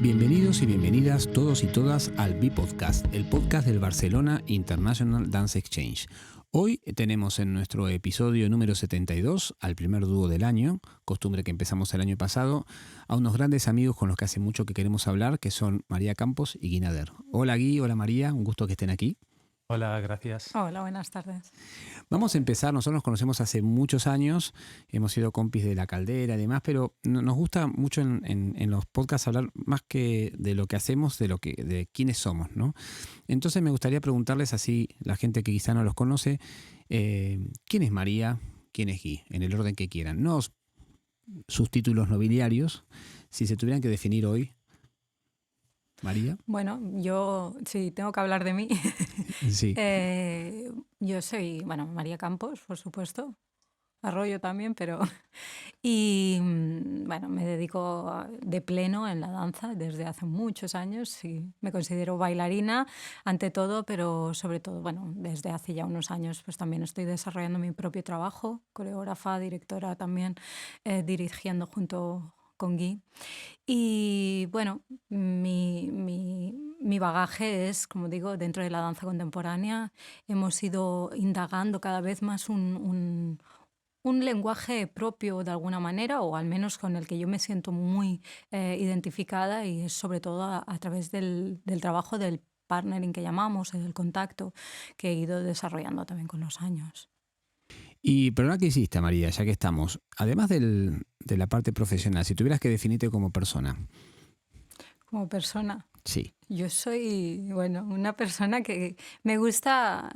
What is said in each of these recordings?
Bienvenidos y bienvenidas todos y todas al B-Podcast, el podcast del Barcelona International Dance Exchange. Hoy tenemos en nuestro episodio número 72, al primer dúo del año, costumbre que empezamos el año pasado, a unos grandes amigos con los que hace mucho que queremos hablar, que son María Campos y Gui Nader. Hola Gui, hola María, un gusto que estén aquí. Hola, gracias. Hola, buenas tardes. Vamos a empezar, nosotros nos conocemos hace muchos años, hemos sido compis de La Caldera y demás, pero nos gusta mucho en los podcasts hablar más que de lo que hacemos, de quiénes somos, ¿no? Entonces me gustaría preguntarles así, la gente que quizá no los conoce, ¿quién es María? ¿Quién es Gui? En el orden que quieran. No sus títulos nobiliarios, si se tuvieran que definir hoy. María. Bueno, yo sí tengo que hablar de mí. Sí. Yo soy, María Campos, por supuesto. Arroyo también, pero... Y me dedico de pleno en la danza desde hace muchos años. Sí, me considero bailarina ante todo, pero sobre todo, desde hace ya unos años pues también estoy desarrollando mi propio trabajo, coreógrafa, directora también, dirigiendo junto con Gui. Y bueno, mi bagaje es, como digo, dentro de la danza contemporánea. Hemos ido indagando cada vez más un lenguaje propio de alguna manera, o al menos con el que yo me siento muy identificada, y es sobre todo a través del trabajo del partnering que llamamos, del contacto que he ido desarrollando también con los años. Y perdona que hiciste, María, ya que estamos, además de la parte profesional, si tuvieras que definirte como persona. Como persona. Sí. Yo soy, una persona que me gusta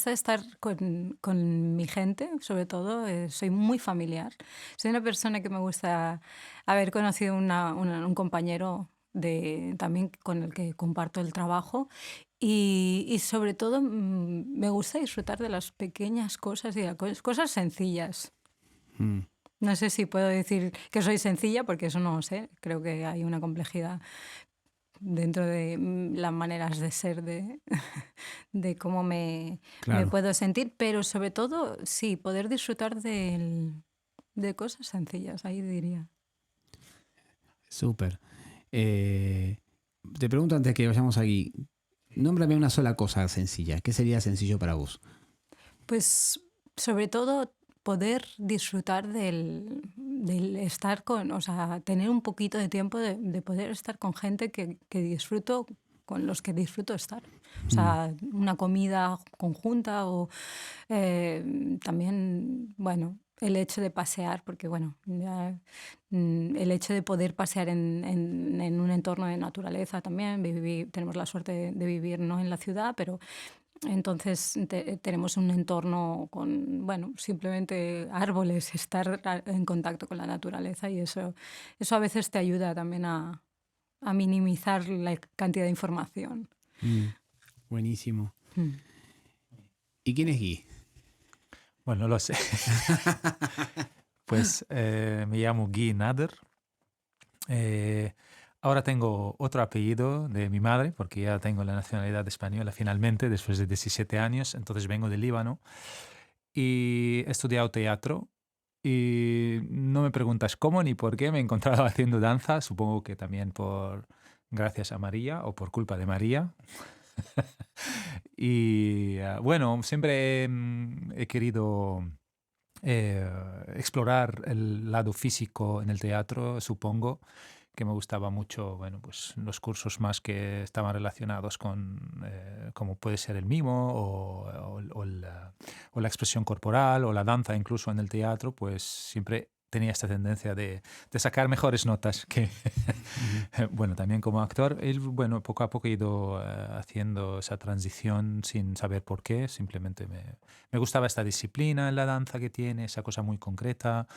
estar con mi gente, sobre todo. Soy muy familiar. Soy una persona que me gusta haber conocido un compañero también con el que comparto el trabajo. Y sobre todo me gusta disfrutar de las pequeñas cosas y de las cosas sencillas. No sé si puedo decir que soy sencilla, porque eso no lo sé. Creo que hay una complejidad dentro de las maneras de ser, de cómo me puedo sentir, pero sobre todo, sí, poder disfrutar de cosas sencillas, ahí diría. Súper. Te pregunto antes que vayamos aquí, nómbrame una sola cosa sencilla. ¿Qué sería sencillo para vos? Pues sobre todo poder disfrutar del estar tener un poquito de tiempo de poder estar con gente que disfruto, con los que disfruto estar. O sea, una comida conjunta o también, el hecho de pasear, porque el hecho de poder pasear en un entorno de naturaleza también. Tenemos la suerte de vivir no en la ciudad, pero entonces tenemos un entorno con, simplemente árboles, estar en contacto con la naturaleza, y eso a veces te ayuda también a minimizar la cantidad de información. Buenísimo. ¿Y quién es Gui? Bueno, lo sé. Pues me llamo Gui Nader. Ahora tengo otro apellido de mi madre, porque ya tengo la nacionalidad española finalmente, después de 17 años. Entonces vengo de Líbano y he estudiado teatro. Y no me preguntas cómo ni por qué me he encontrado haciendo danza. Supongo que también gracias a María o por culpa de María. Y siempre he querido explorar el lado físico en el teatro. Supongo que me gustaba mucho, pues los cursos más que estaban relacionados con como puede ser el mimo o la expresión corporal o la danza incluso en el teatro, pues siempre tenía esta tendencia de sacar mejores notas que también como actor. Y poco a poco he ido haciendo esa transición sin saber por qué. Simplemente me gustaba esta disciplina en la danza que tiene, esa cosa muy concreta.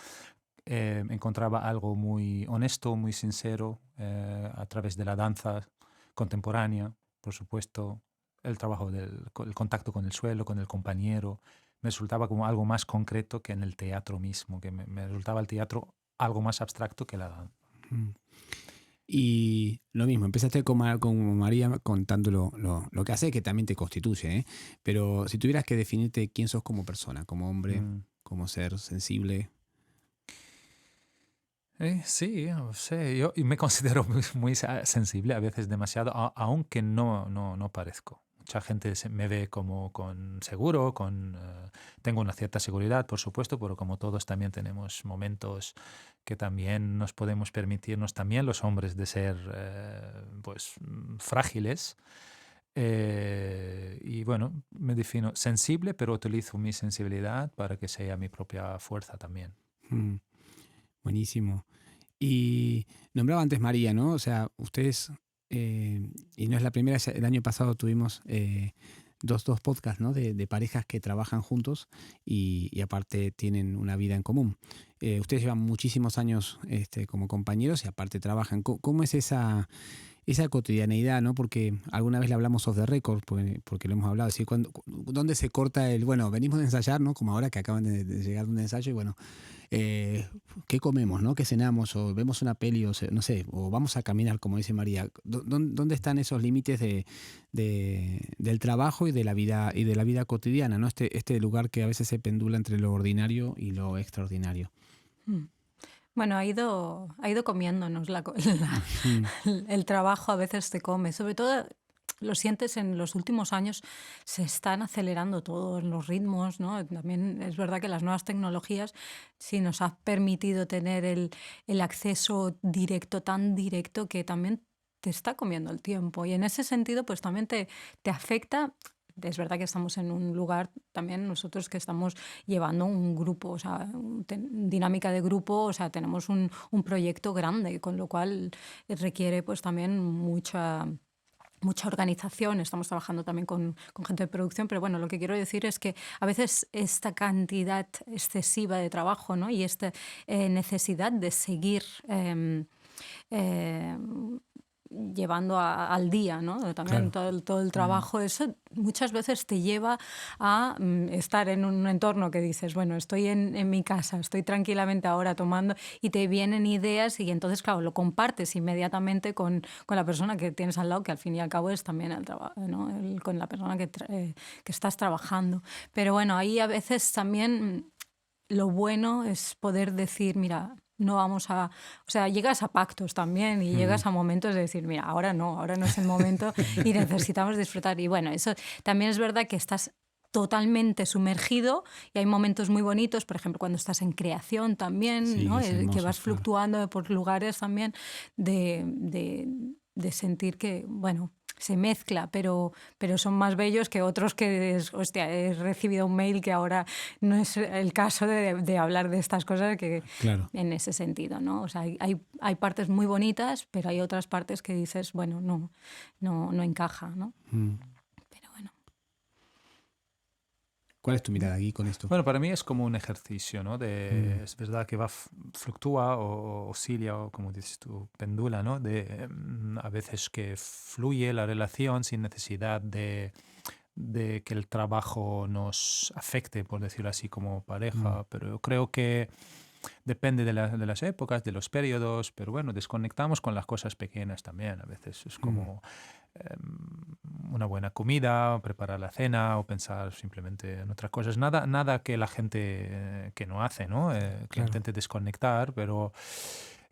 Encontraba algo muy honesto, muy sincero a través de la danza contemporánea, por supuesto. El trabajo el contacto con el suelo, con el compañero, me resultaba como algo más concreto que en el teatro mismo, que me resultaba el teatro algo más abstracto que la danza. Y lo mismo, empezaste como María contando lo que hace, que también te constituye, ¿eh? Pero si tuvieras que definirte quién sos como persona, como hombre, como ser sensible. Sí, no sé, yo y me considero muy sensible, a veces demasiado, aunque no parezco. Mucha gente me ve como con seguro, tengo una cierta seguridad, por supuesto, pero como todos también tenemos momentos que también nos podemos permitirnos también los hombres de ser pues frágiles. Y bueno, me defino sensible, pero utilizo mi sensibilidad para que sea mi propia fuerza también. Mm, buenísimo. Y nombraba antes María, ¿no? O sea, ustedes, y no es la primera, el año pasado tuvimos dos podcasts, ¿no? De parejas que trabajan juntos y aparte tienen una vida en común. Ustedes llevan muchísimos años como compañeros y aparte trabajan. ¿Cómo es esa cotidianeidad, ¿no? Porque alguna vez le hablamos off the record, porque lo hemos hablado, ¿sí? ¿Dónde se corta bueno, venimos de ensayar, ¿no? Como ahora que acaban de llegar de un ensayo y bueno, eh, ¿qué comemos, ¿no? ¿Qué cenamos? O vemos una peli, no sé, o vamos a caminar, como dice María. ¿Dónde están esos límites del trabajo y de la vida cotidiana, ¿no? Este lugar que a veces se pendula entre lo ordinario y lo extraordinario. Mm. Bueno, ha ido comiéndonos Mm, el trabajo, a veces te come. Sobre todo lo sientes en los últimos años, se están acelerando todos los ritmos, ¿no? También es verdad que las nuevas tecnologías sí nos ha permitido tener el acceso directo, tan directo, que también te está comiendo el tiempo. Y en ese sentido, pues también te afecta. Es verdad que estamos en un lugar también nosotros que estamos llevando un grupo, o sea, dinámica de grupo, o sea, tenemos un proyecto grande, con lo cual requiere pues también mucha organización, estamos trabajando también con gente de producción, pero bueno, lo que quiero decir es que a veces esta cantidad excesiva de trabajo, ¿no? Y esta necesidad de seguir eh, llevando al día, ¿no? También claro. todo el trabajo, eso muchas veces te lleva a estar en un entorno que dices, bueno, estoy en mi casa, estoy tranquilamente ahora tomando y te vienen ideas y entonces, claro, lo compartes inmediatamente con la persona que tienes al lado, que al fin y al cabo es también el trabajo, ¿no? Con la persona que estás trabajando. Pero bueno, ahí a veces también lo bueno es poder decir, mira, no vamos a... O sea, llegas a pactos también y Mm, llegas a momentos de decir, mira, ahora no es el momento y necesitamos disfrutar. Y bueno, eso también es verdad que estás totalmente sumergido y hay momentos muy bonitos, por ejemplo, cuando estás en creación también, sí, ¿no? es Que hermoso, vas claro. fluctuando por lugares también de sentir que, bueno, se mezcla, pero son más bellos que otros que, hostia, he recibido un mail que ahora no es el caso de hablar de estas cosas que Claro. en ese sentido, ¿no? O sea, hay partes muy bonitas, pero hay otras partes que dices, bueno, no encaja, ¿no? Mm. Pero bueno. ¿Cuál es tu mirada aquí con esto? Bueno, para mí es como un ejercicio, ¿no? Mm, Es verdad que fluctúa o oscila o como dices tú, pendula, ¿no? A veces que fluye la relación sin necesidad de que el trabajo nos afecte, por decirlo así, como mm, pareja, pero yo creo que depende de las épocas, de los periodos, pero bueno, desconectamos con las cosas pequeñas también. A veces es mm, como una buena comida, o preparar la cena o pensar simplemente en otras cosas. Nada que la gente que no hace, ¿no? Que claro. intente desconectar, pero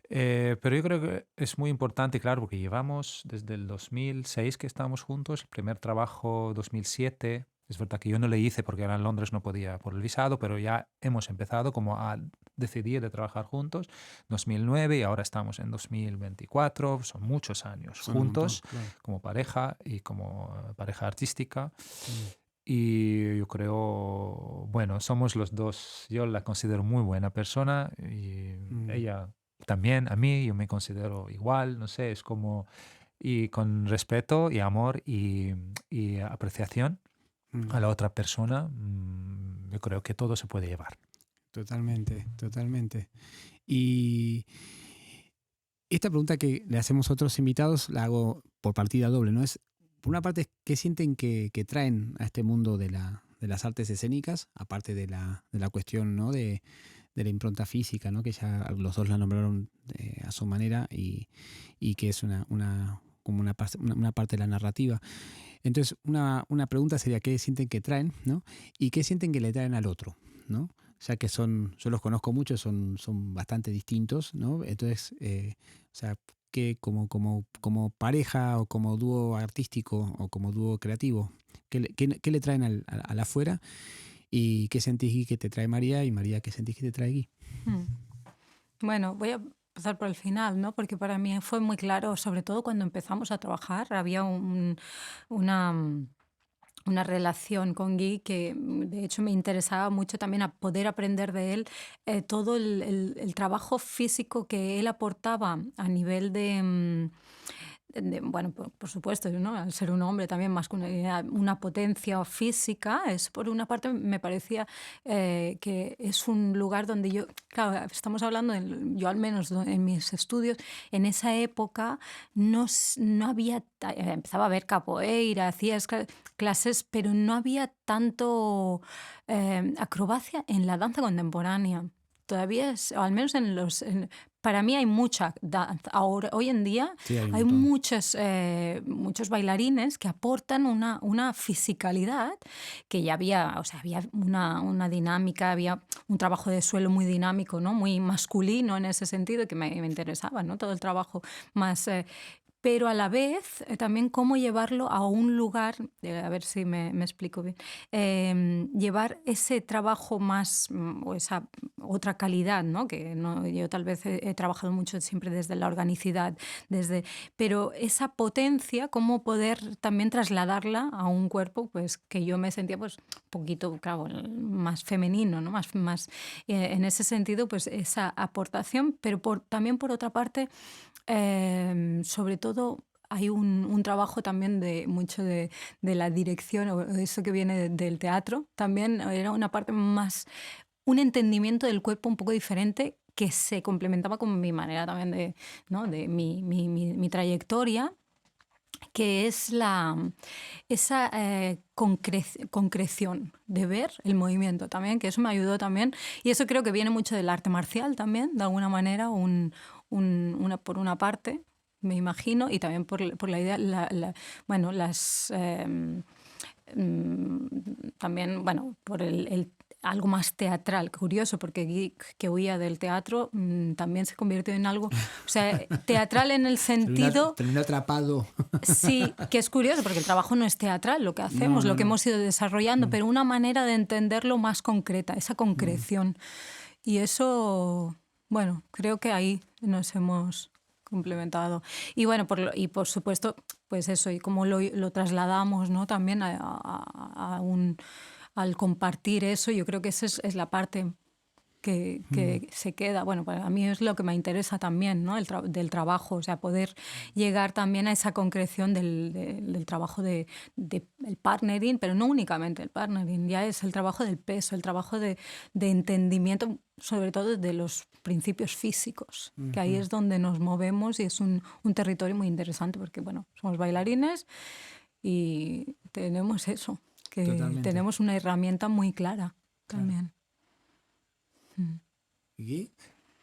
yo creo que es muy importante, claro, porque llevamos desde el 2006 que estamos juntos, el primer trabajo 2007. Es verdad que yo no le hice porque era en Londres, no podía por el visado, pero ya hemos empezado como a decidir de trabajar juntos, 2009 y ahora estamos en 2024, son muchos años Son un montón, juntos claro. como pareja y como pareja artística. Mm, Y yo creo, bueno, somos los dos, yo la considero muy buena persona y mm, ella también a mí, yo me considero igual, no sé, es como, y con respeto y amor y apreciación mm. a la otra persona, yo creo que todo se puede llevar. Totalmente, totalmente. Y esta pregunta que le hacemos a otros invitados la hago por partida doble, ¿no? Por una parte, ¿qué sienten que traen a este mundo de las artes escénicas? Aparte de la cuestión, ¿no? De la impronta física, ¿no? Que ya los dos la nombraron a su manera y que es como una parte de la narrativa. Entonces, una pregunta sería, ¿qué sienten que traen, ¿no? Y qué sienten que le traen al otro, ¿no? ya que yo los conozco mucho, son bastante distintos, ¿no? Entonces, o sea, que como pareja o como dúo artístico o como dúo creativo, ¿qué le traen al afuera? ¿Y qué sentís, Gui, que te trae María? Y María, ¿qué sentís que te trae Gui? Mm. Bueno, voy a empezar por el final, ¿no? Porque para mí fue muy claro, sobre todo cuando empezamos a trabajar, había una, una relación con Guy que de hecho me interesaba mucho también a poder aprender de él todo el trabajo físico que él aportaba a nivel bueno, por supuesto, ¿no? Al ser un hombre también masculinidad, una potencia física, es por una parte me parecía que es un lugar donde yo, claro, estamos hablando, yo al menos en mis estudios, en esa época no había, empezaba a haber capoeira, hacía clases, pero no había tanto acrobacia en la danza contemporánea. Todavía es, o al menos para mí hay mucha danza. Ahora, hoy en día Sí, hay un hay montón. muchos bailarines que aportan una fisicalidad que ya había, o sea, había una dinámica, había un trabajo de suelo muy dinámico, ¿no? Muy masculino en ese sentido, que me interesaba, ¿no? Todo el trabajo más pero a la vez también cómo llevarlo a un lugar, a ver si me explico bien, llevar ese trabajo más o esa otra calidad, ¿no? Que no, yo tal vez he trabajado mucho siempre desde la organicidad, pero esa potencia, cómo poder también trasladarla a un cuerpo pues, que yo me sentía pues, un poquito, claro, más femenino, ¿no? En ese sentido, pues esa aportación, pero también por otra parte, sobre todo hay un trabajo también de mucho de la dirección, o eso que viene del teatro, también era una parte más, un entendimiento del cuerpo un poco diferente que se complementaba con mi manera también de, ¿no? De mi trayectoria, que es esa concreción de ver el movimiento también, que eso me ayudó también. Y eso creo que viene mucho del arte marcial también, de alguna manera, por una parte, me imagino, y también por la idea, bueno, también, bueno, por algo más teatral, curioso, porque Geek, que huía del teatro, también se convirtió en algo, o sea, teatral en el sentido. Terminó atrapado. Sí, que es curioso porque el trabajo no es teatral, lo que No, hacemos, no, lo que no. hemos ido desarrollando, pero una manera de entenderlo más concreta, esa concreción. Y eso, bueno, creo que ahí nos hemos complementado. Y bueno, y por supuesto, pues eso, y cómo lo trasladamos, ¿no? También al compartir eso, yo creo que esa es la parte que se queda. Bueno, para mí es lo que me interesa también, ¿no? Del trabajo, o sea, poder llegar también a esa concreción del trabajo del partnering, pero no únicamente el partnering, ya es el trabajo del peso, el trabajo de entendimiento, sobre todo de los principios físicos, que ahí es donde nos movemos y es un territorio muy interesante porque, bueno, somos bailarines y tenemos eso, que Totalmente. tenemos una herramienta muy clara también. ¿Y?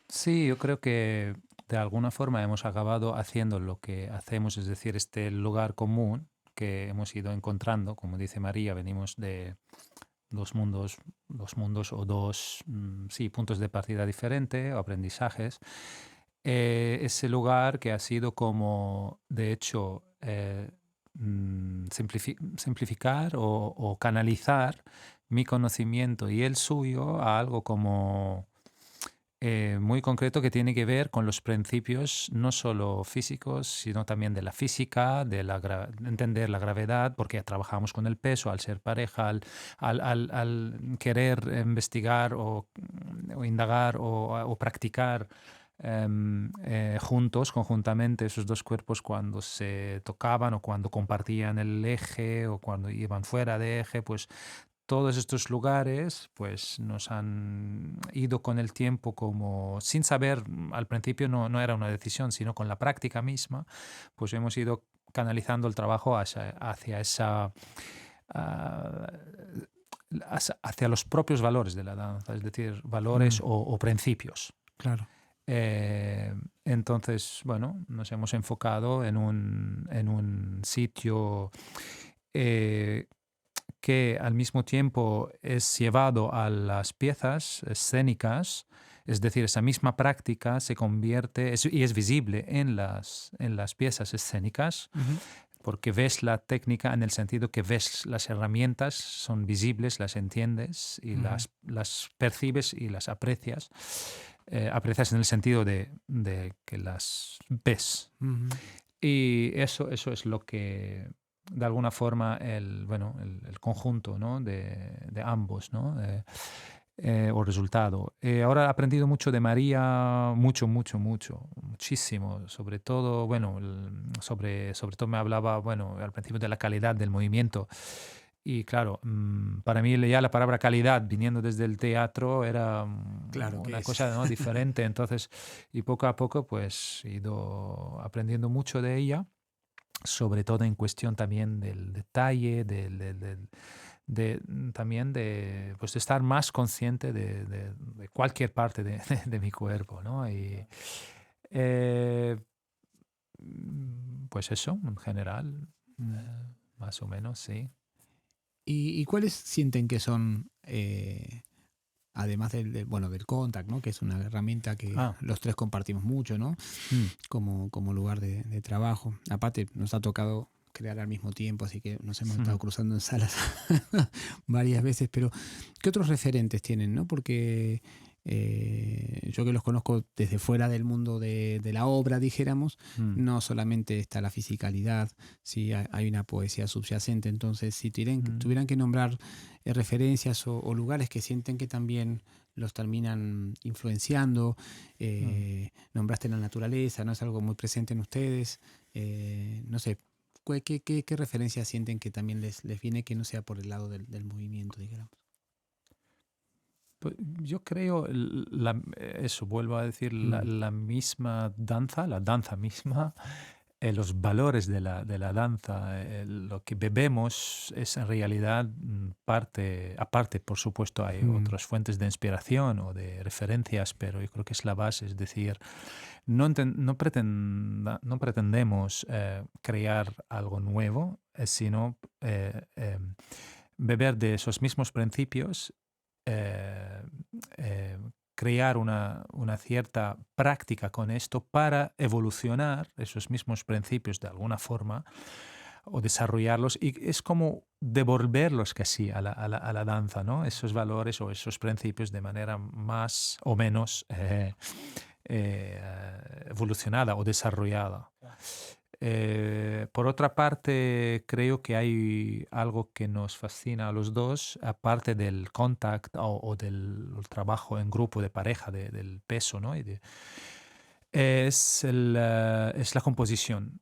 Sí, yo creo que de alguna forma hemos acabado haciendo lo que hacemos, es decir, este lugar común que hemos ido encontrando, como dice María, venimos de dos mundos o sí, puntos de partida diferentes o aprendizajes. Ese lugar que ha sido como, de hecho, simplificar o canalizar mi conocimiento y el suyo a algo como muy concreto que tiene que ver con los principios no solo físicos, sino también de la física, de entender la gravedad, porque trabajamos con el peso, al ser pareja, al querer investigar o indagar o practicar juntos, conjuntamente, esos dos cuerpos cuando se tocaban o cuando compartían el eje o cuando iban fuera de eje, pues todos estos lugares pues nos han ido con el tiempo como sin saber, al principio no era una decisión, sino con la práctica misma, pues hemos ido canalizando el trabajo hacia esa ah, hacia los propios valores de la danza, es decir, valores o principios. Claro. Entonces, bueno, nos hemos enfocado en un sitio que al mismo tiempo es llevado a las piezas escénicas, es decir, esa misma práctica se convierte y es visible en las piezas escénicas, porque ves la técnica en el sentido que ves las herramientas, son visibles, las entiendes y las percibes y las aprecias. Aprecias en el sentido de que las ves. Y eso es lo que, de alguna forma, el conjunto, ¿no? de ambos, ¿no? O resultado. Ahora he aprendido mucho de María, muchísimo. Sobre todo, sobre todo me hablaba, al principio de la calidad del movimiento. Y claro, para mí ya la palabra calidad, viniendo desde el teatro, era Claro que una es. cosa, ¿no? diferente. Entonces, y poco a poco, pues he ido aprendiendo mucho de ella, sobre todo en cuestión también del detalle, también de, pues, de estar más consciente de cualquier parte de mi cuerpo, ¿no? Y pues eso, en general, más o menos, sí. ¿Y cuáles sienten que son, además del contact, ¿no? Que es una herramienta que los tres compartimos mucho, ¿no? Como lugar de trabajo. Aparte, nos ha tocado crear al mismo tiempo, así que nos hemos estado cruzando en salas varias veces, pero ¿qué otros referentes tienen, no? Porque yo que los conozco desde fuera del mundo de la obra, dijéramos, no solamente está la fisicalidad, sí, hay una poesía subyacente. Entonces, si tuvieran que nombrar referencias o lugares que sienten que también los terminan influenciando, nombraste la naturaleza, ¿no? Es algo muy presente en ustedes, no sé, ¿qué referencias sienten que también les viene que no sea por el lado del movimiento, digamos? Pues yo creo, eso, vuelvo a decir, la misma danza, la danza misma, los valores de la danza, lo que bebemos es en realidad parte, aparte, por supuesto, hay otras fuentes de inspiración o de referencias, pero yo creo que es la base, es decir, no pretendemos crear algo nuevo, sino beber de esos mismos principios, crear una cierta práctica con esto para evolucionar esos mismos principios de alguna forma o desarrollarlos, y es como devolverlos casi a la danza, ¿no? Esos valores o esos principios de manera más o menos evolucionada o desarrollada. Por otra parte, creo que hay algo que nos fascina a los dos, aparte del contact o del trabajo en grupo de pareja, del peso, ¿no? Es la composición.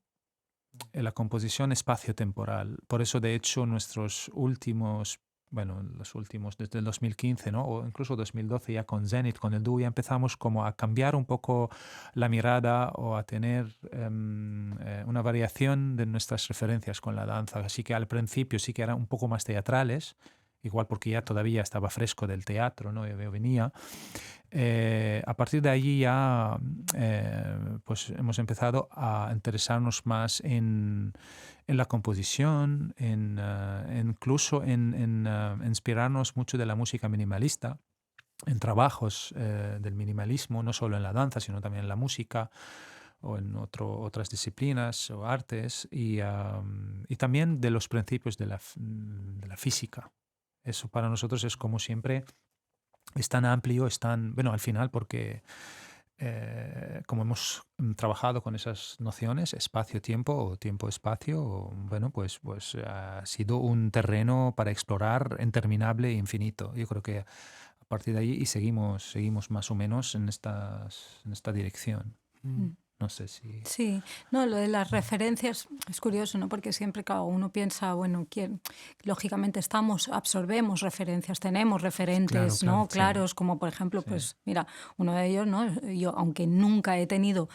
La composición espacio-temporal. Por eso, de hecho, los últimos, desde el 2015, ¿no? O incluso 2012, ya con Zenit, con el dúo, ya empezamos como a cambiar un poco la mirada o a tener una variación de nuestras referencias con la danza. Así que al principio sí que eran un poco más teatrales, igual porque ya todavía estaba fresco del teatro, ¿no? Yo venía. A partir de allí ya pues hemos empezado a interesarnos más en la composición, incluso en inspirarnos mucho de la música minimalista, en trabajos del minimalismo, no solo en la danza, sino también en la música o en otras disciplinas o artes, y también de los principios de la física. Eso para nosotros es, como siempre, es tan amplio, al final, porque como hemos trabajado con esas nociones, espacio-tiempo o tiempo-espacio, pues ha sido un terreno para explorar interminable e infinito. Yo creo que a partir de ahí y seguimos más o menos en esta dirección. No sé si... Sí, no, lo de las referencias es curioso, ¿no? Porque siempre cada uno piensa, lógicamente absorbemos referencias, tenemos referentes, Claro, ¿no? sí, Claros, como por ejemplo, sí. pues mira, uno de ellos, ¿no? Yo, aunque nunca he tenido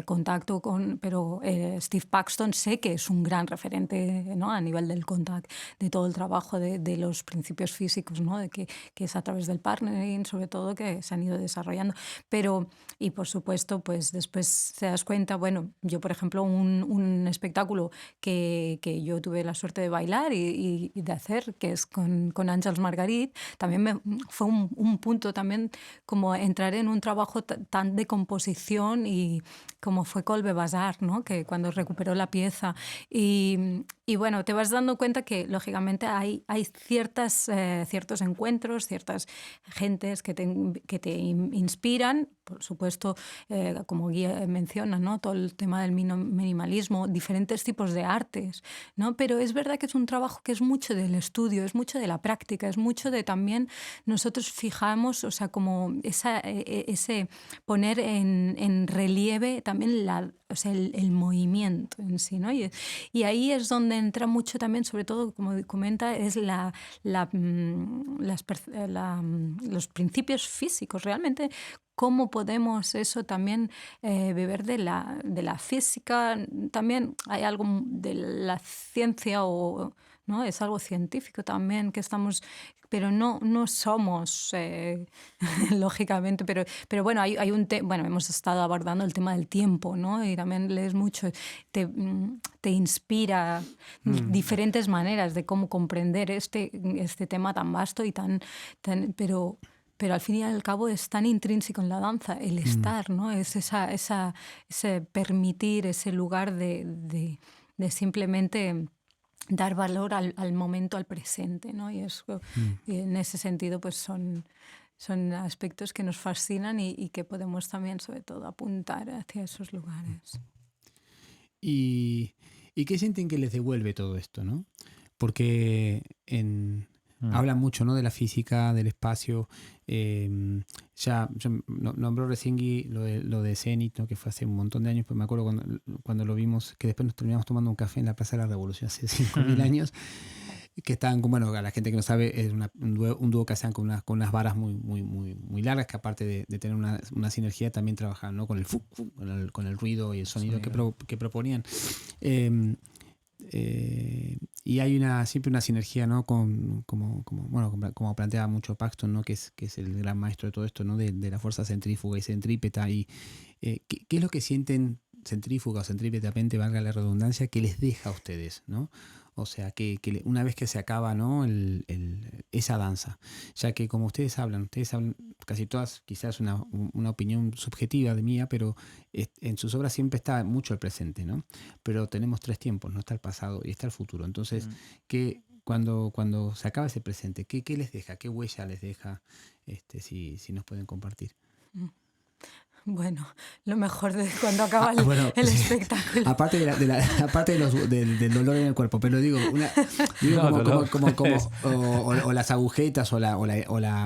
contacto pero Steve Paxton sé que es un gran referente, ¿no? A nivel del contact, de todo el trabajo de los principios físicos, ¿no? De que es a través del partnering, sobre todo, que se han ido desarrollando. Pero, y por supuesto, pues después te das cuenta, bueno, yo por ejemplo, un espectáculo que yo tuve la suerte de bailar y de hacer, que es con Àngels Margarit, también fue un punto también como entrar en un trabajo tan de composición y como fue Colbe Bazar, ¿no? Que cuando recuperó la pieza. Y bueno, te vas dando cuenta que lógicamente hay ciertos encuentros, ciertas gentes que te inspiran, por supuesto, como Guía menciona, ¿no? Todo el tema del minimalismo, diferentes tipos de artes, ¿no? Pero es verdad que es un trabajo que es mucho del estudio, es mucho de la práctica, es mucho de también nosotros fijamos, o sea, como ese poner en relieve también o sea, el movimiento en sí, ¿no? Y ahí es donde entra mucho también, sobre todo, como comenta, es los principios físicos. Realmente, cómo podemos eso también beber de la física. También hay algo de la ciencia, ¿no? Es algo científico también que estamos... Pero no somos, lógicamente, pero bueno, bueno, hemos estado abordando el tema del tiempo, ¿no? Y también lees mucho, te inspira diferentes maneras de cómo comprender este tema tan vasto y pero al fin y al cabo es tan intrínseco en la danza, el estar, ¿no? Es ese permitir, ese lugar de simplemente dar valor al momento, al presente, ¿no? Y en ese sentido pues son aspectos que nos fascinan y que podemos también sobre todo apuntar hacia esos lugares. ¿Y qué sienten que les devuelve todo esto, ¿no? Porque hablan mucho, ¿no? De la física, del espacio. Ya nombró recién Gui lo de Zenit, ¿no? Que fue hace un montón de años, pues me acuerdo cuando lo vimos, que después nos terminamos tomando un café en la Plaza de la Revolución hace 5.000 años, que estaban, bueno, a la gente que no sabe, es un dúo que hacían con unas varas muy largas, que aparte de tener una sinergia también trabajaban, ¿no? Con el con el ruido y el sonido. Que proponían. Y hay siempre una sinergia, ¿no? Como plantea mucho Paxton, ¿no? Que es el gran maestro de todo esto, ¿no? De la fuerza centrífuga y centrípeta. Y ¿qué es lo que sienten centrífuga o centrípetamente, valga la redundancia, que les deja a ustedes, ¿no? O sea, que una vez que se acaba, ¿no? esa danza, ya que como ustedes hablan casi todas, quizás una opinión subjetiva de mía, pero en sus obras siempre está mucho el presente, ¿no? Pero tenemos 3 tiempos, no está el pasado y está el futuro. Entonces, cuando se acaba ese presente, ¿qué les deja? ¿Qué huella les deja? Si nos pueden compartir. Bueno, lo mejor de cuando acaba el espectáculo. Aparte del dolor en el cuerpo, pero digo o las agujetas o la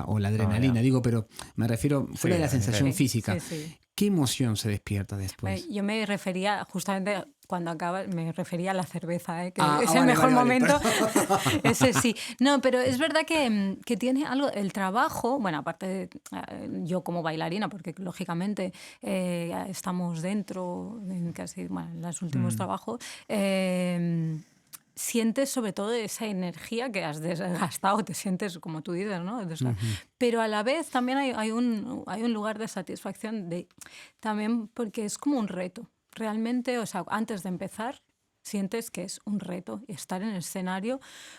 adrenalina, pero me refiero fuera de la sensación física. Sí. ¿Qué emoción se despierta después? Yo me refería justamente, cuando acaba, me refería a la cerveza, que es el mejor momento. Ese sí. No, pero es verdad que tiene algo, el trabajo, bueno, aparte yo como bailarina, porque lógicamente estamos dentro en casi, bueno, en los últimos trabajos, sientes sobre todo esa energía que has desgastado, te sientes como tú dices, ¿no? Pero a la vez también hay un lugar de satisfacción también porque es como un reto. Realmente, o sea, antes de empezar, sientes que es un reto estar en el escenario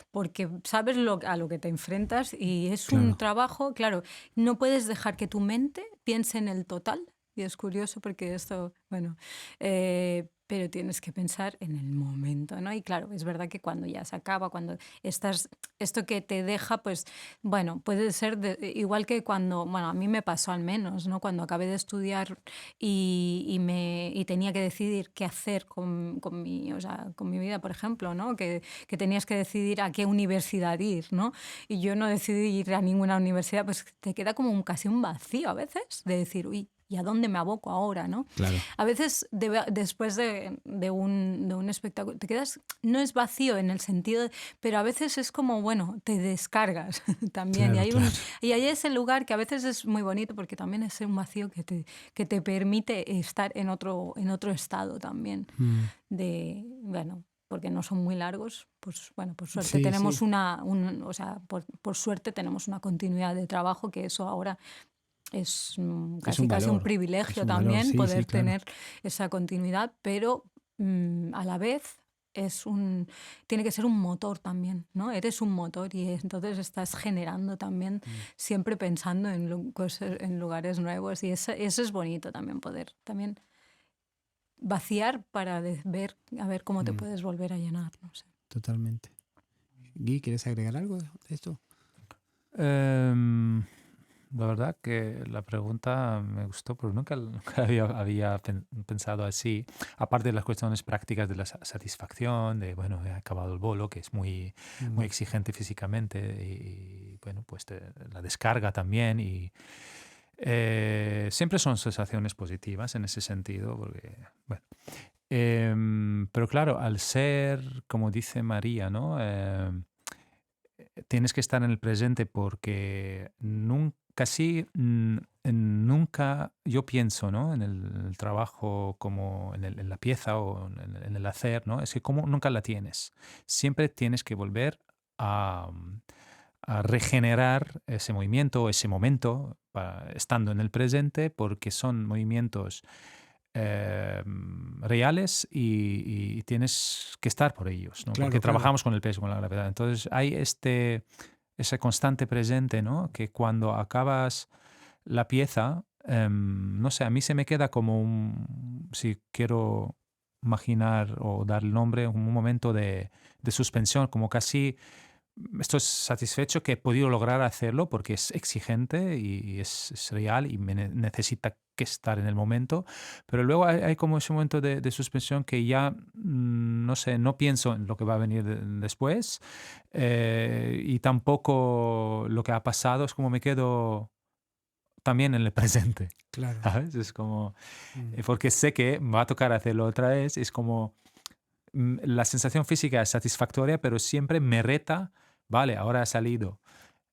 porque sabes a lo que te enfrentas y es un trabajo, claro, no puedes dejar que tu mente piense en el total. Y es curioso porque esto, bueno, pero tienes que pensar en el momento, ¿no? Y claro, es verdad que cuando ya se acaba, cuando esto que te deja, pues, bueno, puede ser igual que cuando, bueno, a mí me pasó al menos, ¿no? Cuando acabé de estudiar y tenía que decidir qué hacer con mi vida, por ejemplo, ¿no? Que tenías que decidir a qué universidad ir, ¿no? Y yo no decidí ir a ninguna universidad, pues te queda como casi un vacío a veces de decir, uy, ¿y a dónde me aboco ahora, no? Claro. A veces, después de un espectáculo, te quedas, no es vacío en el sentido, pero a veces es como, bueno, te descargas también. Claro, y hay ese lugar que a veces es muy bonito porque también es un vacío que te permite estar en otro estado también. Bueno, porque no son muy largos, pues bueno, por suerte tenemos por suerte tenemos una continuidad de trabajo que eso ahora es Es un casi un valor, es privilegio un valor, también sí, sí, poder claro, tener esa continuidad, pero a la vez tiene que ser un motor también, ¿no? Eres un motor y entonces estás generando también, siempre pensando en, en lugares nuevos y eso es bonito también, poder también vaciar para ver, a ver cómo te mm, puedes volver a llenar, no sé. totalmente. Guy, ¿quieres agregar algo de esto? Em, la verdad que la pregunta me gustó, pero nunca había pensado así. Aparte de las cuestiones prácticas de la satisfacción, de, bueno, he acabado el bolo, que es muy Mm, exigente físicamente, y bueno, pues la descarga también. Y siempre son sensaciones positivas en ese sentido, porque, bueno. Pero claro, al ser, como dice María, ¿no? Tienes que estar en el presente porque casi nunca yo pienso, ¿no? En el trabajo como en la pieza o en el hacer, ¿no? Es que como nunca la tienes. Siempre tienes que volver a, a regenerar ese movimiento, ese momento, estando en el presente, porque son movimientos reales y tienes que estar por ellos, ¿no? Porque claro, claro. trabajamos con el peso, con la gravedad. Entonces hay ese constante presente, ¿no? Que cuando acabas la pieza, no sé, a mí se me queda como si quiero imaginar o dar el nombre, un momento de suspensión, como casi estoy satisfecho que he podido lograr hacerlo porque es exigente y es real y necesita que estar en el momento, pero luego hay como ese momento de suspensión que ya, no sé, no pienso en lo que va a venir después y tampoco lo que ha pasado, es como me quedo también en el presente, Claro. ¿sabes? Es como, Mm, porque sé que me va a tocar hacerlo otra vez, es como la sensación física es satisfactoria, pero siempre me reta, vale, ahora ha salido,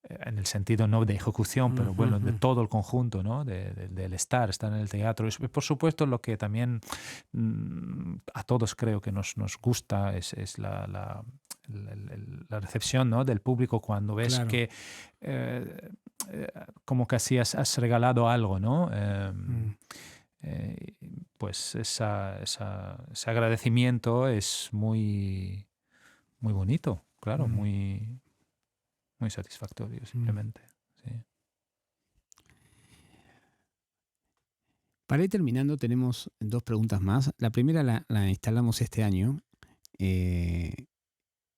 en el sentido no de ejecución, pero ujú, bueno, de ujú. todo el conjunto, ¿no? Del estar en el teatro. Por supuesto, lo que también a todos creo que nos gusta es la recepción, ¿no? Del público cuando ves Claro. que como que así has regalado algo, ¿no? Mm, Eh, pues ese agradecimiento es muy bonito, claro, mm, muy satisfactorio mm. simplemente. Sí. Para ir terminando, tenemos dos preguntas más. La primera la instalamos este año, eh,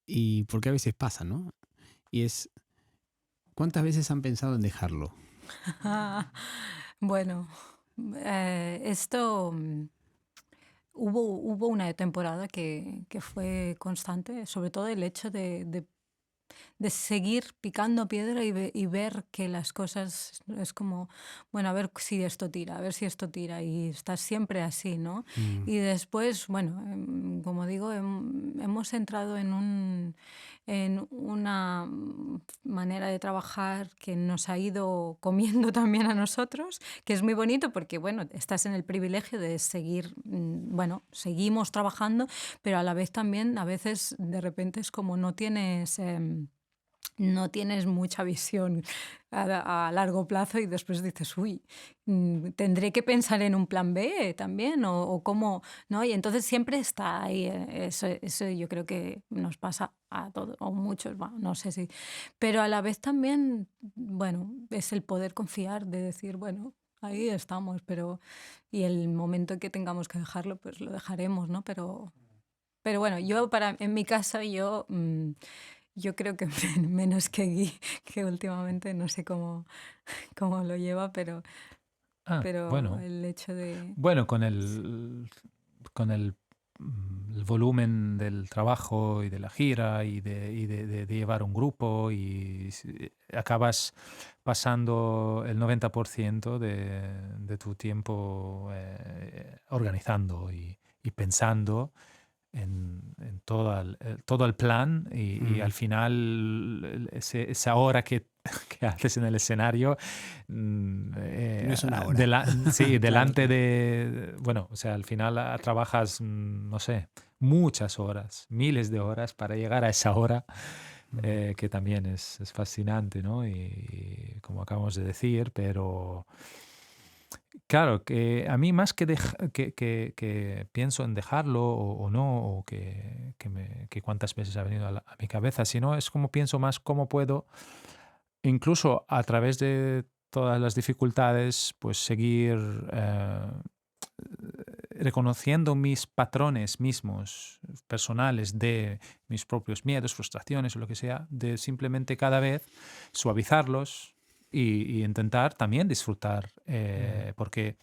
y porque a veces pasa, ¿no? Y es, ¿cuántas veces han pensado en dejarlo? Bueno, esto hubo una temporada que fue constante, sobre todo el hecho de seguir picando piedra y ver que las cosas es como, bueno, a ver si esto tira, a ver si esto tira, y estás siempre así, ¿no? Mm, Y después, bueno, como digo, hemos entrado en una manera de trabajar que nos ha ido comiendo también a nosotros, que es muy bonito porque, bueno, estás en el privilegio de seguir, bueno, seguimos trabajando, pero a la vez también, a veces, de repente es como no tienes mucha visión a largo plazo y después dices, uy, tendré que pensar en un plan B también o cómo, ¿no? Y entonces siempre está ahí, eso yo creo que nos pasa a todos, o muchos, bueno, no sé si, pero a la vez también, bueno, es el poder confiar de decir, bueno, ahí estamos, pero y el momento que tengamos que dejarlo, pues lo dejaremos, ¿no? Pero bueno, en mi casa, yo creo que menos que Gui, que últimamente no sé cómo lo lleva, Ah, pero bueno, el hecho de... bueno, con el volumen del trabajo y de la gira y de llevar un grupo y acabas pasando el 90% de tu tiempo organizando y pensando en todo el plan y mm. al final esa hora que haces en el escenario, No es una hora. sí, Claro, delante claro. bueno, o sea, al final trabajas, no sé, muchas horas, miles de horas para llegar a esa hora que también es fascinante, ¿no? Y como acabamos de decir, pero claro, que a mí más que pienso en dejarlo o no, o que cuántas veces ha venido a mi cabeza, sino es como pienso más cómo puedo, incluso a través de todas las dificultades, pues seguir reconociendo mis patrones mismos, personales, de mis propios miedos, frustraciones o lo que sea, de simplemente cada vez suavizarlos y intentar también disfrutar, porque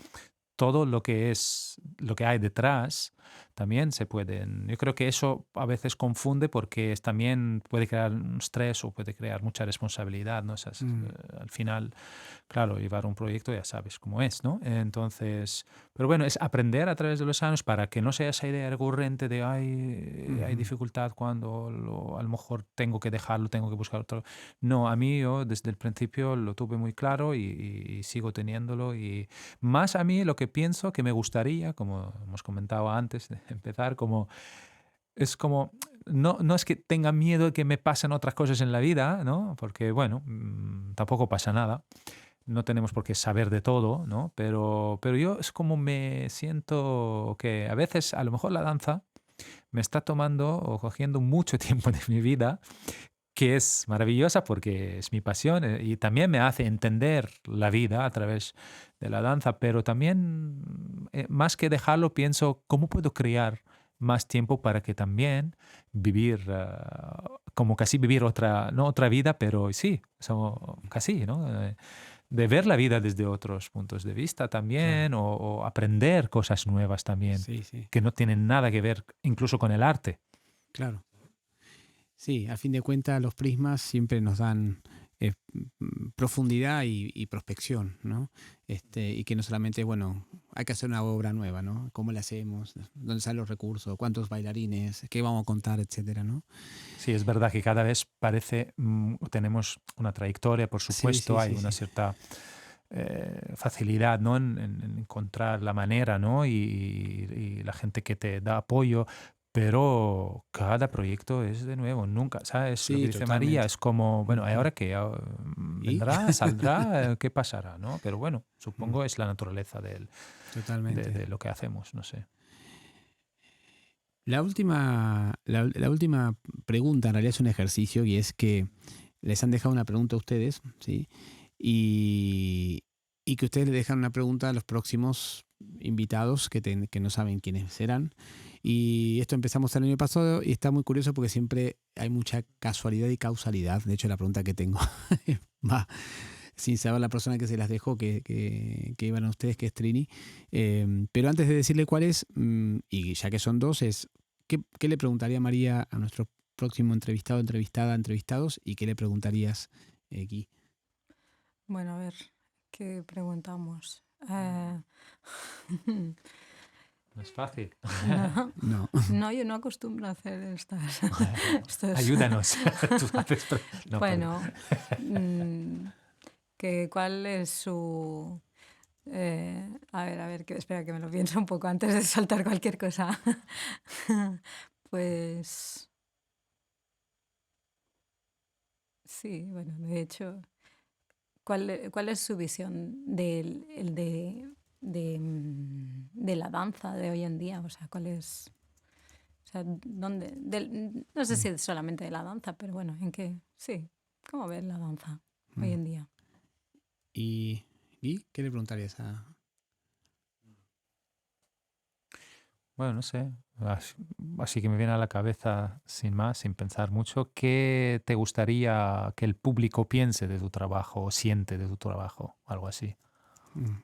todo lo que hay detrás también se pueden. Yo creo que eso a veces confunde porque también puede crear un estrés o puede crear mucha responsabilidad, ¿no? Al final, claro, llevar un proyecto ya sabes cómo es, ¿no? Entonces, pero bueno, es aprender a través de los años para que no sea esa idea recurrente de hay dificultad cuando a lo mejor tengo que dejarlo, tengo que buscar otro. No, a mí yo desde el principio lo tuve muy claro y sigo teniéndolo. Y más a mí lo que pienso que me gustaría, como hemos comentado antes de empezar, es como, no es que tenga miedo de que me pasen otras cosas en la vida, ¿no? Porque, bueno, tampoco pasa nada. No tenemos por qué saber de todo, ¿no? Pero yo es como me siento que a veces, a lo mejor la danza me está tomando o cogiendo mucho tiempo de mi vida, que es maravillosa porque es mi pasión y también me hace entender la vida a través de la danza, pero también, más que dejarlo, pienso, ¿cómo puedo crear más tiempo para que también vivir, como casi vivir otra, no otra vida, pero sí, casi, ¿no? De ver la vida desde otros puntos de vista también, Claro. o aprender cosas nuevas también, Sí, sí, que no tienen nada que ver incluso con el arte. claro. Sí, a fin de cuentas los prismas siempre nos dan profundidad y prospección, ¿no? Y que no solamente, bueno, hay que hacer una obra nueva, ¿no? ¿Cómo la hacemos? ¿Dónde salen los recursos? ¿Cuántos bailarines? ¿Qué vamos a contar? Etcétera, ¿no? Sí, es verdad que cada vez parece, tenemos una trayectoria, por Sí, supuesto, sí, hay sí, una sí. cierta facilidad, ¿no? En encontrar la manera, ¿no? Y la gente que te da apoyo, pero cada proyecto es de nuevo, nunca, ¿sabes? Lo que Sí, dice María totalmente. es como, bueno, Ujú. ¿ahora qué? ¿Y? ¿Vendrá? ¿Saldrá? ¿Qué pasará? ¿No? Pero bueno, Mm, supongo es la naturaleza totalmente. de lo que hacemos, no sé. La última pregunta en realidad es un ejercicio y es que les han dejado una pregunta a ustedes, ¿sí? Y, y que ustedes le dejan una pregunta a los próximos invitados que no saben quiénes serán. Y esto empezamos el año pasado y está muy curioso porque siempre hay mucha casualidad y causalidad. De hecho, la pregunta que tengo va sin saber la persona que se las dejó, que iban a ustedes, que es Trini. Pero antes de decirle cuál es, y ya que son dos, es ¿qué le preguntaría María a nuestro próximo entrevistado, entrevistada, entrevistados? ¿Y qué le preguntarías, Guy? Bueno, a ver, ¿qué preguntamos? No es fácil. No, No. no, yo no acostumbro a hacer estos. Ayúdanos. Tú haces no, perdón. Bueno, ¿cuál es su... a ver, espera que me lo pienso un poco antes de soltar cualquier cosa. Pues sí, bueno, de hecho, ¿cuál es su visión de la danza de hoy en día? O sea, ¿cuál es? O sea, no sé si es solamente de la danza, pero bueno, ¿en qué? Sí, ¿cómo ves la danza hoy Mm. en día? ¿Y Guy? ¿Qué le preguntarías a...? Bueno, no sé. Así que me viene a la cabeza, sin más, sin pensar mucho, ¿qué te gustaría que el público piense de tu trabajo o siente de tu trabajo? Algo así. Mm,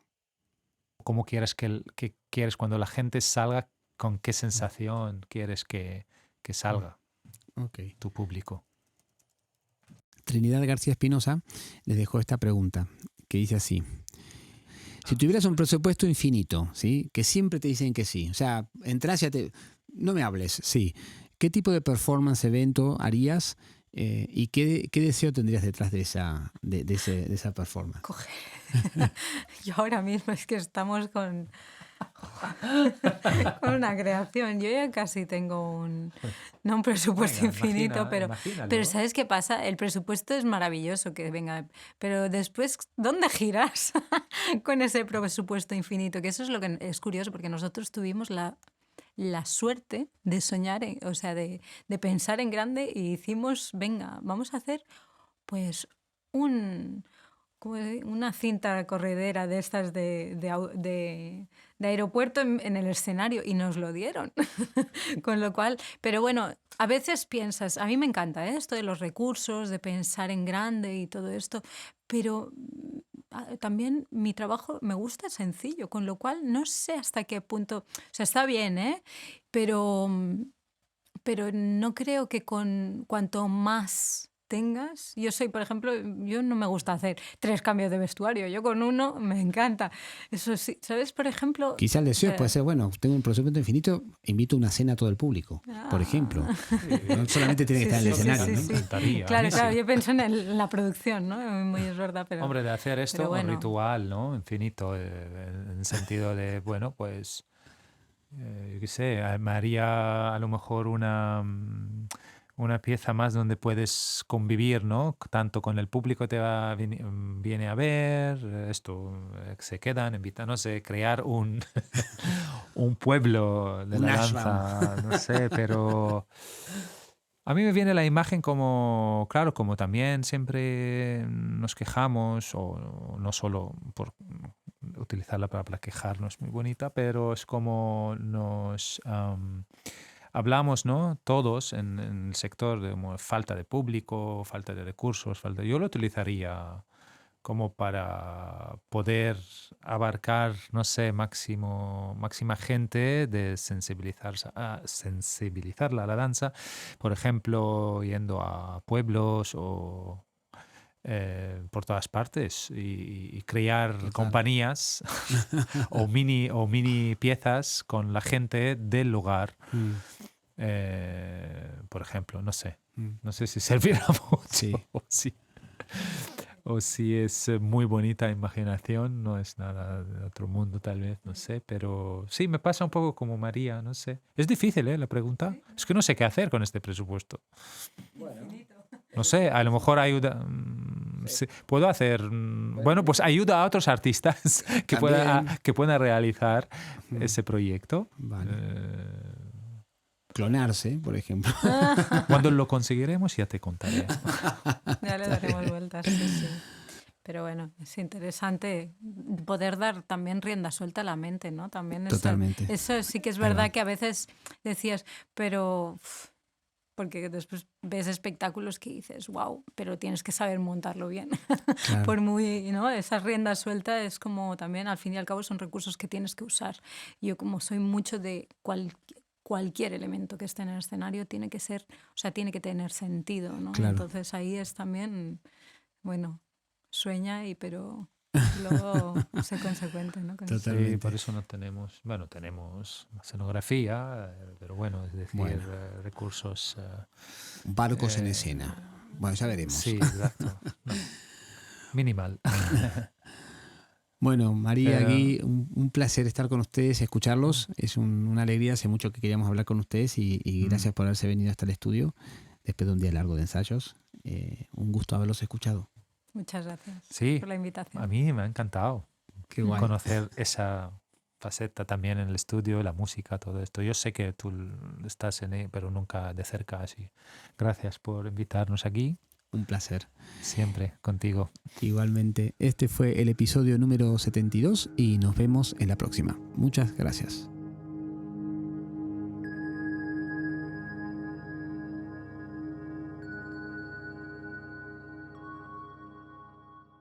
¿Cómo quieres que quieres cuando la gente salga, con qué sensación quieres que salga ok. tu público? Trinidad García Espinosa les dejó esta pregunta, que dice así. Si tuvieras un presupuesto infinito, ¿sí? Que siempre te dicen que sí, o sea, entras y ya te... No me hables, sí. ¿Qué tipo de performance, evento harías y qué deseo tendrías detrás de esa performance? Coger. Yo ahora mismo es que estamos con con una creación. Yo ya casi tengo no un presupuesto infinito, pero ¿sabes qué pasa? El presupuesto es maravilloso que venga, pero después, ¿dónde giras con ese presupuesto infinito? Que eso es lo que es curioso, porque nosotros tuvimos la suerte de soñar, o sea, de pensar en grande y hicimos, venga, vamos a hacer pues una cinta corredera de estas de aeropuerto en el escenario y nos lo dieron. Con lo cual, pero bueno, a veces piensas, a mí me encanta esto de los recursos, de pensar en grande y todo esto, pero también mi trabajo me gusta sencillo, con lo cual no sé hasta qué punto, o sea, está bien, pero no creo que con cuanto más tengas, yo soy, por ejemplo, yo no me gusta hacer 3 cambios de vestuario, yo con uno me encanta. Eso sí, ¿sabes? Por ejemplo... Quizá el deseo puede ser, bueno, tengo un presupuesto infinito, invito una cena a todo el público, por ejemplo. No solamente tiene que estar en el escenario, ¿no? Claro, yo pienso en la producción, ¿no? Muy es verdad, pero... Hombre, de hacer esto un ritual, ¿no? Infinito, en el sentido de, bueno, pues, yo qué sé, me haría a lo mejor una pieza más donde puedes convivir, ¿no? Tanto con el público que viene a ver, se quedan, invitan, no sé, crear un pueblo de la danza, no sé, pero a mí me viene la imagen como, claro, como también siempre nos quejamos, o no solo por utilizar la palabra quejarnos, muy bonita, pero es como nos... hablamos, ¿no? Todos en el sector de falta de público, falta de recursos, yo lo utilizaría como para poder abarcar, no sé, máxima gente, de sensibilizarla a la danza, por ejemplo, yendo a pueblos o por todas partes y crear compañías o mini piezas con la gente del lugar. Por ejemplo, no sé si servirá mucho o si es muy bonita imaginación, no es nada de otro mundo tal vez, no sé, pero sí, me pasa un poco como María, no sé. Es difícil, la pregunta. Es que no sé qué hacer con este presupuesto. No sé, a lo mejor ayuda. Sí, puedo hacer. Bueno, pues ayuda a otros artistas que puedan realizar ese proyecto. Vale. Clonarse, por ejemplo. Cuando lo conseguiremos ya te contaré. Ya le daremos vueltas, sí. Pero bueno, es interesante poder dar también rienda suelta a la mente, ¿no? También totalmente. Eso sí que es verdad que a veces decías, pero... Porque después ves espectáculos que dices, wow, pero tienes que saber montarlo bien. Claro. Por muy, ¿no? Esa rienda suelta es como también, al fin y al cabo, son recursos que tienes que usar. Yo como soy mucho de cualquier elemento que esté en el escenario tiene que ser, o sea, tiene que tener sentido, ¿no? Claro. Entonces ahí es también, bueno, sueña pero... luego ser consecuente, ¿no? Sí, por eso no tenemos, tenemos escenografía, pero bueno, es decir, recursos... barcos en escena. Bueno, ya veremos. Sí, exacto. No. Minimal. Bueno, María, Gui, un placer estar con ustedes, escucharlos. Es una alegría, hace mucho que queríamos hablar con ustedes y gracias por haberse venido hasta el estudio después de un día largo de ensayos. Un gusto haberlos escuchado. Muchas gracias por la invitación. A mí me ha encantado conocer esa faceta también en el estudio, la música, todo esto. Yo sé que tú estás en ello, pero nunca de cerca, así. Gracias por invitarnos aquí. Un placer. Siempre contigo. Igualmente. Este fue el episodio número 72 y nos vemos en la próxima. Muchas gracias.